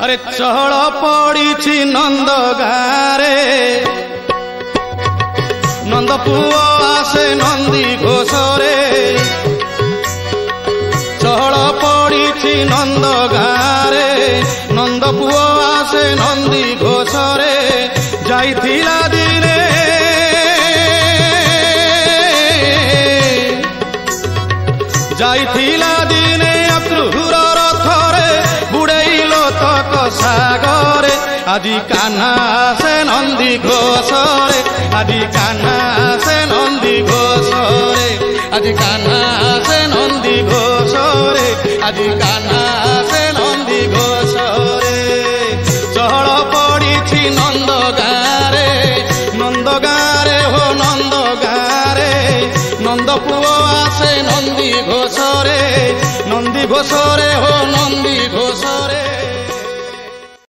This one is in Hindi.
अरे चहल पड़ी नंद गारे नंद पुआ आसे नंदी घोषरे चहल पड़ी नंद गारे नंद पुआ आसे नंदी घोषरे जाइथिला दिने जाइथिला दिने अक्रूर रथरे बुड़ैलो तक सागरे आदि कान्हा से नंदी घोषरे आदि कान्हा से नंदी घोषरे आदि कान्हा से नंदी घोषरे आदि कान्हा से नंदी घोषरे चहल पड़ी नंद गारे हो नंद गारे नंद पुआ आसे नंदी घोषरे हो नंदी घोषरे।